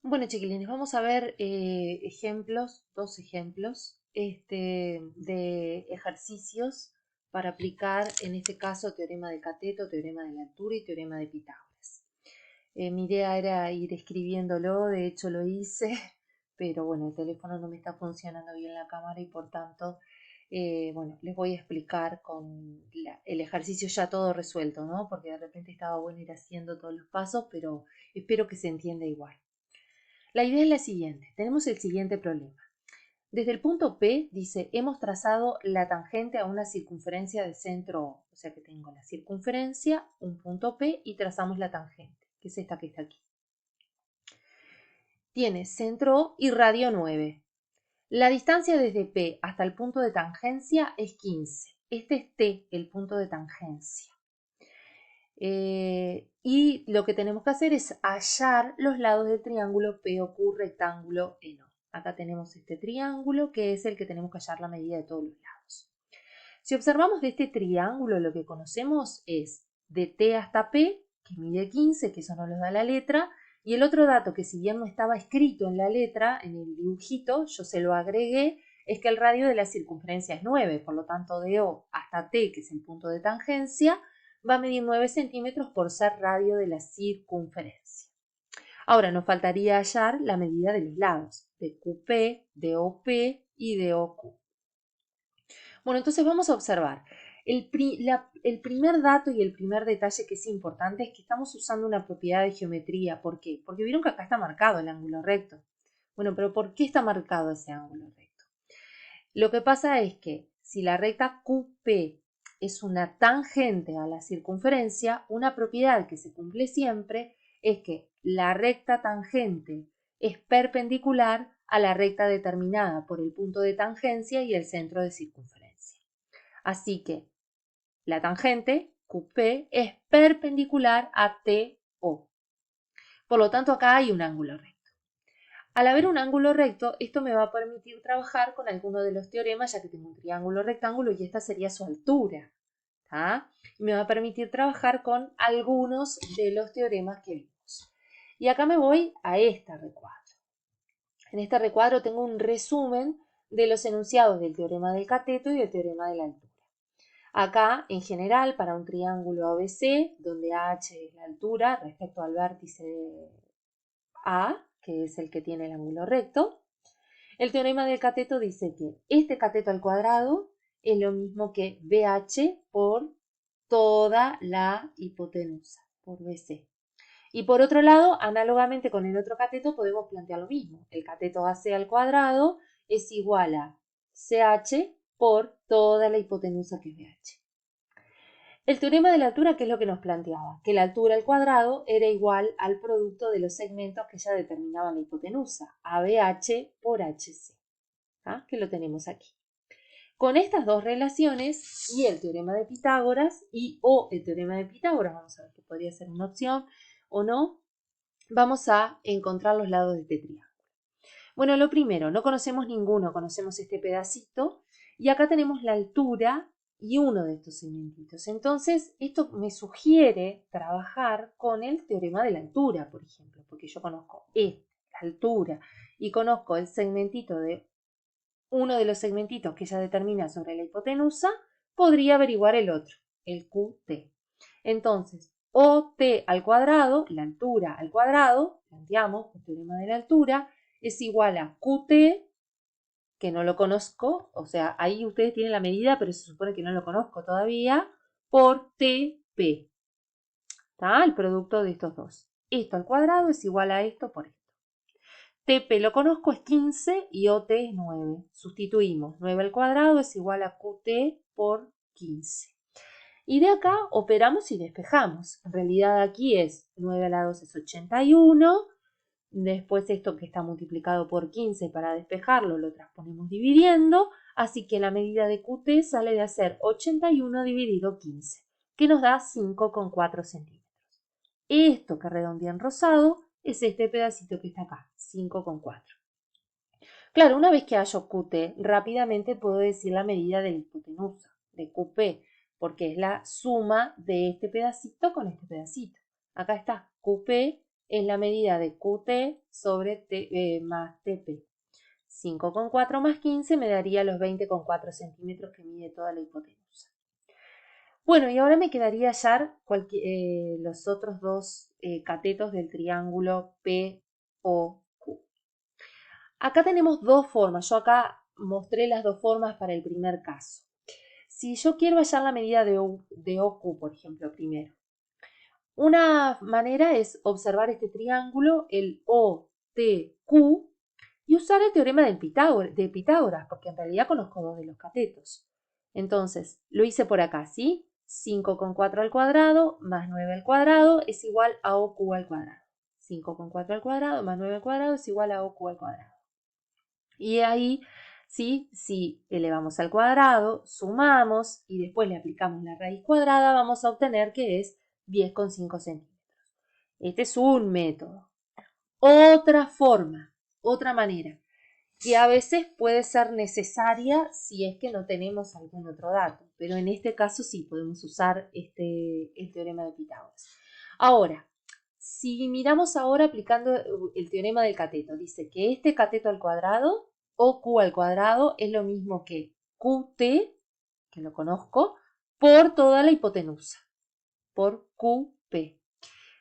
Bueno, chiquilines, vamos a ver dos ejemplos de ejercicios para aplicar, en este caso, teorema de cateto, teorema de la altura y teorema de Pitágoras. Mi idea era ir escribiéndolo, de hecho lo hice, pero bueno, el teléfono no me está funcionando bien la cámara y por tanto, bueno, les voy a explicar con el ejercicio ya todo resuelto, ¿no? Porque de repente estaba bueno ir haciendo todos los pasos, pero espero que se entienda igual. La idea es la siguiente, tenemos el siguiente problema. Desde el punto P, dice, hemos trazado la tangente a una circunferencia de centro O. O sea que tengo la circunferencia, un punto P y trazamos la tangente, que es esta que está aquí. Tiene centro O y radio 9. La distancia desde P hasta el punto de tangencia es 15. Este es T, el punto de tangencia. Y lo que tenemos que hacer es hallar los lados del triángulo POQ rectángulo ENO. Acá tenemos este triángulo que es el que tenemos que hallar la medida de todos los lados. Si observamos de este triángulo, lo que conocemos es de T hasta P, que mide 15, que eso nos lo da la letra, y el otro dato que si bien no estaba escrito en la letra, en el dibujito, yo se lo agregué, es que el radio de la circunferencia es 9, por lo tanto de O hasta T, que es el punto de tangencia, va a medir 9 centímetros por ser radio de la circunferencia. Ahora nos faltaría hallar la medida de los lados, de QP, de OP y de OQ. Bueno, entonces vamos a observar. El primer dato y el primer detalle que es importante es que estamos usando una propiedad de geometría. ¿Por qué? Porque vieron que acá está marcado el ángulo recto. Bueno, pero ¿por qué está marcado ese ángulo recto? Lo que pasa es que si la recta QP es una tangente a la circunferencia, una propiedad que se cumple siempre es que la recta tangente es perpendicular a la recta determinada por el punto de tangencia y el centro de circunferencia. Así que la tangente QP es perpendicular a TO. Por lo tanto, acá hay un ángulo recto. Al haber un ángulo recto, esto me va a permitir trabajar con alguno de los teoremas, ya que tengo un triángulo rectángulo y esta sería su altura. Me va a permitir trabajar con algunos de los teoremas que vimos. Y acá me voy a este recuadro. En este recuadro tengo un resumen de los enunciados del teorema del cateto y del teorema de la altura. Acá, en general, para un triángulo ABC, donde h es la altura respecto al vértice A, que es el que tiene el ángulo recto, el teorema del cateto dice que este cateto al cuadrado es lo mismo que BH por toda la hipotenusa, por BC. Y por otro lado, análogamente con el otro cateto, podemos plantear lo mismo. El cateto AC al cuadrado es igual a CH por toda la hipotenusa que es BH. El teorema de la altura, ¿qué es lo que nos planteaba? Que la altura al cuadrado era igual al producto de los segmentos que ya determinaban la hipotenusa, ABH por HC, que lo tenemos aquí. Con estas dos relaciones y el teorema de Pitágoras o el teorema de Pitágoras, vamos a ver que podría ser una opción o no, vamos a encontrar los lados de este triángulo. Bueno, lo primero, no conocemos ninguno, conocemos este pedacito y acá tenemos la altura y uno de estos segmentitos. Entonces, esto me sugiere trabajar con el teorema de la altura, por ejemplo, porque yo conozco la altura y conozco el segmentito de uno de los segmentitos que ella determina sobre la hipotenusa, podría averiguar el otro, el QT. Entonces, OT al cuadrado, la altura al cuadrado, planteamos el teorema de la altura, es igual a QT, que no lo conozco, o sea, ahí ustedes tienen la medida, pero se supone que no lo conozco todavía, por TP. ¿Está? El producto de estos dos. Esto al cuadrado es igual a esto por esto. TP lo conozco, es 15 y OT es 9. Sustituimos. 9 al cuadrado es igual a QT por 15. Y de acá operamos y despejamos. En realidad aquí es 9 a la 2 es 81. Después esto que está multiplicado por 15 para despejarlo lo transponemos dividiendo. Así que la medida de QT sale de ser 81 dividido 15, que nos da 5,4 centímetros. Esto que redondea en rosado es este pedacito que está acá, 5,4. Claro, una vez que hallo QT, rápidamente puedo decir la medida de la hipotenusa, de QP, porque es la suma de este pedacito con este pedacito. Acá está QP es la medida de QT sobre T, más TP. 5,4 más 15 me daría los 20,4 centímetros que mide toda la hipotenusa. Bueno, y ahora me quedaría hallar los otros dos catetos del triángulo POQ. Acá tenemos dos formas. Yo acá mostré las dos formas para el primer caso. Si yo quiero hallar la medida de OQ, por ejemplo, primero. Una manera es observar este triángulo, el OTQ, y usar el teorema de Pitágoras, porque en realidad conozco dos de los catetos. Entonces, lo hice por acá, ¿sí? 5,4 al cuadrado más 9 al cuadrado es igual a OQ al cuadrado. 5,4 al cuadrado más 9 al cuadrado es igual a OQ al cuadrado. Y ahí, ¿sí? Si elevamos al cuadrado, sumamos y después le aplicamos la raíz cuadrada, vamos a obtener que es 10,5 centímetros. Este es un método. Otra forma, otra manera, que a veces puede ser necesaria si es que no tenemos algún otro dato, pero en este caso sí podemos usar el teorema de Pitágoras. Ahora, si miramos ahora aplicando el teorema del cateto, dice que este cateto al cuadrado o Q al cuadrado es lo mismo que QT, que lo conozco, por toda la hipotenusa, por QP.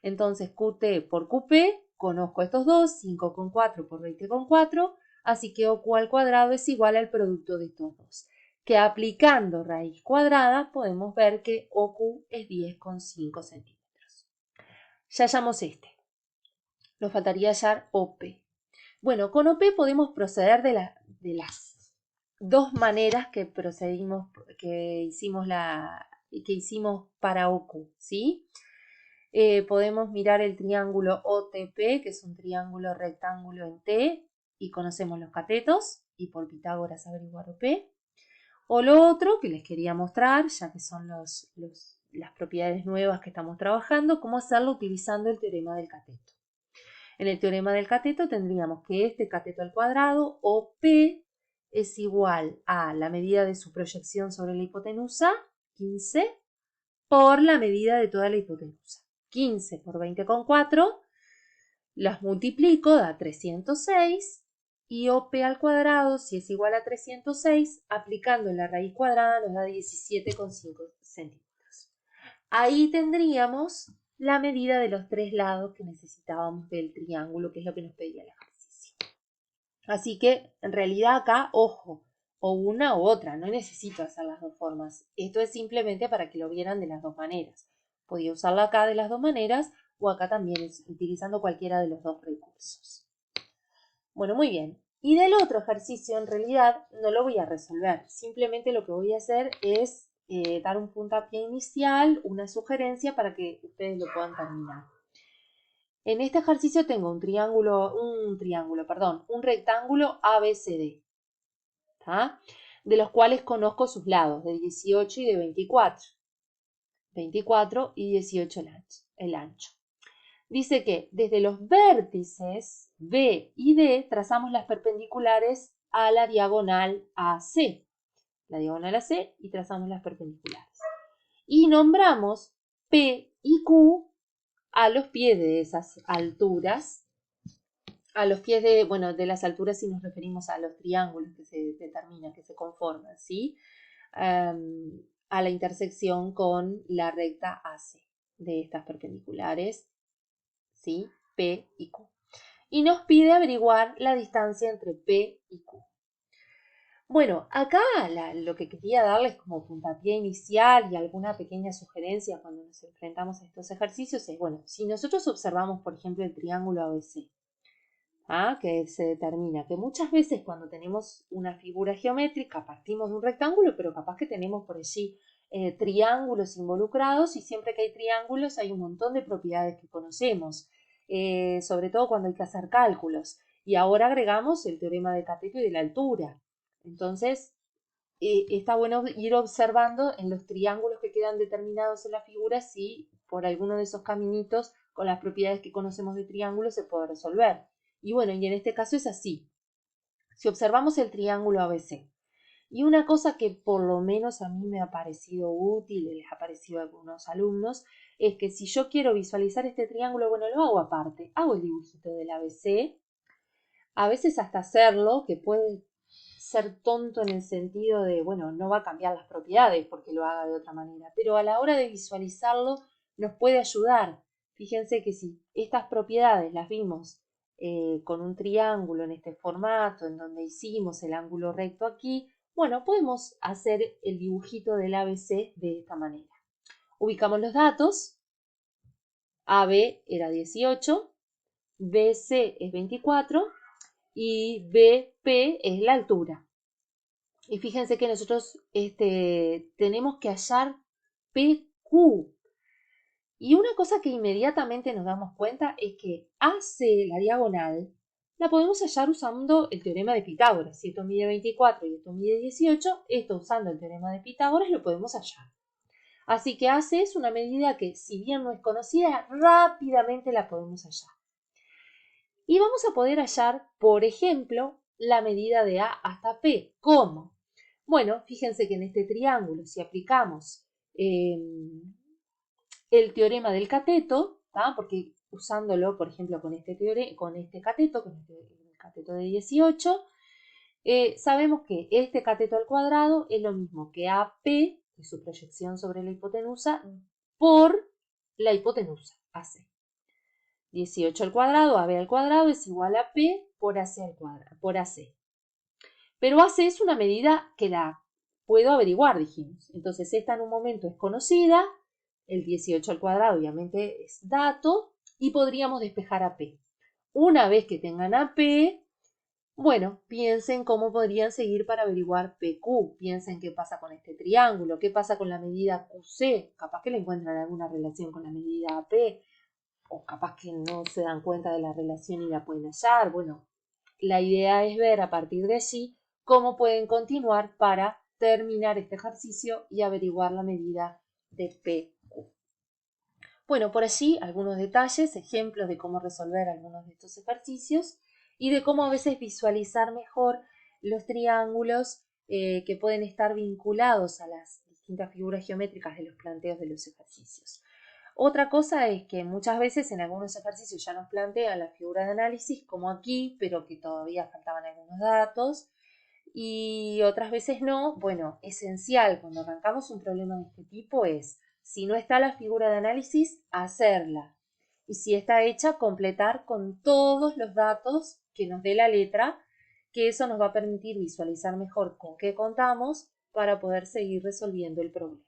Entonces QT por QP, conozco estos dos, 5,4 por 20,4, así que OQ al cuadrado es igual al producto de estos dos. Que aplicando raíz cuadrada podemos ver que OQ es 10,5 centímetros. Ya hallamos este. Nos faltaría hallar OP. Bueno, con OP podemos proceder de las dos maneras que hicimos para OQ, ¿sí? Podemos mirar el triángulo OTP, que es un triángulo rectángulo en T, y conocemos los catetos, y por Pitágoras averiguar OP. O lo otro que les quería mostrar, ya que son las propiedades nuevas que estamos trabajando, cómo hacerlo utilizando el teorema del cateto. En el teorema del cateto tendríamos que este cateto al cuadrado, OP, es igual a la medida de su proyección sobre la hipotenusa, 15, por la medida de toda la hipotenusa. 15 por 20,4, las multiplico, da 306, y OP al cuadrado, si es igual a 306, aplicando la raíz cuadrada nos da 17,5 centímetros. Ahí tendríamos la medida de los tres lados que necesitábamos del triángulo, que es lo que nos pedía el ejercicio. Así que, en realidad acá, ojo, o una u otra, no necesito hacer las dos formas. Esto es simplemente para que lo vieran de las dos maneras. Podía usarlo acá de las dos maneras o acá también utilizando cualquiera de los dos recursos. Bueno, muy bien. Y del otro ejercicio en realidad no lo voy a resolver. Simplemente lo que voy a hacer es dar un puntapié inicial, una sugerencia para que ustedes lo puedan terminar. En este ejercicio tengo un rectángulo ABCD. De los cuales conozco sus lados, de 18 y de 24. 24 y 18 el ancho. Dice que desde los vértices B y D trazamos las perpendiculares a la diagonal AC. La diagonal AC y trazamos las perpendiculares. Y nombramos P y Q a los pies de esas alturas. A los pies de las alturas si nos referimos a los triángulos que se determinan, que se conforman, ¿sí? A la intersección con la recta AC de estas perpendiculares, ¿sí? P y Q. Y nos pide averiguar la distancia entre P y Q. Bueno, acá lo que quería darles como puntapié inicial y alguna pequeña sugerencia cuando nos enfrentamos a estos ejercicios es, bueno, si nosotros observamos, por ejemplo, el triángulo ABC, que se determina que muchas veces cuando tenemos una figura geométrica partimos de un rectángulo, pero capaz que tenemos por allí triángulos involucrados y siempre que hay triángulos hay un montón de propiedades que conocemos, sobre todo cuando hay que hacer cálculos. Y ahora agregamos el teorema de cateto y de la altura. Entonces, está bueno ir observando en los triángulos que quedan determinados en la figura si por alguno de esos caminitos con las propiedades que conocemos de triángulos se puede resolver. Y bueno, y en este caso es así. Si observamos el triángulo ABC Y una cosa que por lo menos a mí me ha parecido útil y les ha parecido a algunos alumnos, es que si yo quiero visualizar este triángulo, bueno, lo hago aparte, hago el dibujito del ABC, a veces hasta hacerlo, que puede ser tonto en el sentido de, bueno, no va a cambiar las propiedades porque lo haga de otra manera, pero a la hora de visualizarlo nos puede ayudar. Fíjense que si estas propiedades las vimos con un triángulo en este formato, en donde hicimos el ángulo recto aquí, bueno, podemos hacer el dibujito del ABC de esta manera. Ubicamos los datos. AB era 18, BC es 24 y BP es la altura. Y fíjense que nosotros tenemos que hallar PQ. Y una cosa que inmediatamente nos damos cuenta es que AC, la diagonal, la podemos hallar usando el teorema de Pitágoras. Si esto mide 24 y esto mide 18, esto usando el teorema de Pitágoras lo podemos hallar. Así que AC es una medida que, si bien no es conocida, rápidamente la podemos hallar. Y vamos a poder hallar, por ejemplo, la medida de A hasta P. ¿Cómo? Bueno, fíjense que en este triángulo, si aplicamos el teorema del cateto, ¿tá? Porque usándolo, por ejemplo, con este cateto, el cateto de 18, sabemos que este cateto al cuadrado es lo mismo que AP, que es su proyección sobre la hipotenusa, por la hipotenusa, AC. 18 al cuadrado, AB al cuadrado, es igual a P por AC al cuadrado, por AC. Pero AC es una medida que la puedo averiguar, dijimos. Entonces esta en un momento es conocida, el 18 al cuadrado obviamente es dato, y podríamos despejar a P. Una vez que tengan a P, bueno, piensen cómo podrían seguir para averiguar PQ. Piensen qué pasa con este triángulo, qué pasa con la medida QC. Capaz que le encuentran alguna relación con la medida AP, o capaz que no se dan cuenta de la relación y la pueden hallar. Bueno, la idea es ver a partir de allí cómo pueden continuar para terminar este ejercicio y averiguar la medida de PQ. Bueno, por allí algunos detalles, ejemplos de cómo resolver algunos de estos ejercicios y de cómo a veces visualizar mejor los triángulos que pueden estar vinculados a las distintas figuras geométricas de los planteos de los ejercicios. Otra cosa es que muchas veces en algunos ejercicios ya nos plantean la figura de análisis como aquí, pero que todavía faltaban algunos datos y otras veces no. Bueno, esencial cuando arrancamos un problema de este tipo es, si no está la figura de análisis, hacerla. Y si está hecha, completar con todos los datos que nos dé la letra, que eso nos va a permitir visualizar mejor con qué contamos para poder seguir resolviendo el problema.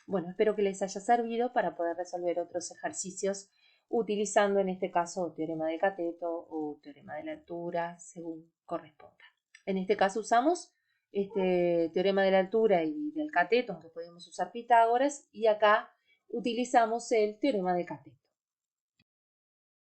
Bueno, espero que les haya servido para poder resolver otros ejercicios utilizando en este caso teorema de cateto o teorema de la altura, según corresponda. En este caso usamos este teorema de la altura y del cateto, aunque podemos usar Pitágoras, y acá utilizamos el teorema de cateto.